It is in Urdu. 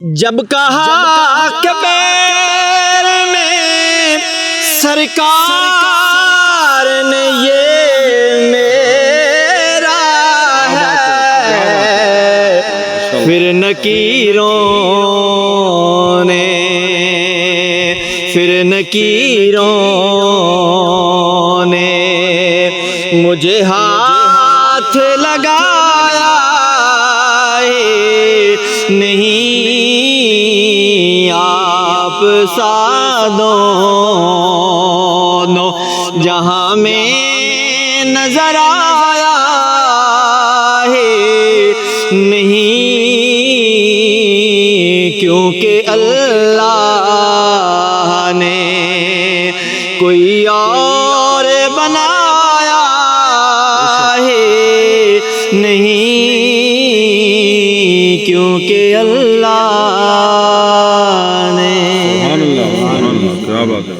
جب کہا کہ پیر میں سرکار نے یہ میرا ہے، پھر نکیروں نے مجھے ہاتھ لگایا نہیں، آپ سا دونوں جہاں میں نظر آیا ہے نہیں، کیونکہ اللہ نے کوئی اور بنایا ہے نہیں، کیونکہ اللہ نے سبحان اللہ، کیا بات ہے۔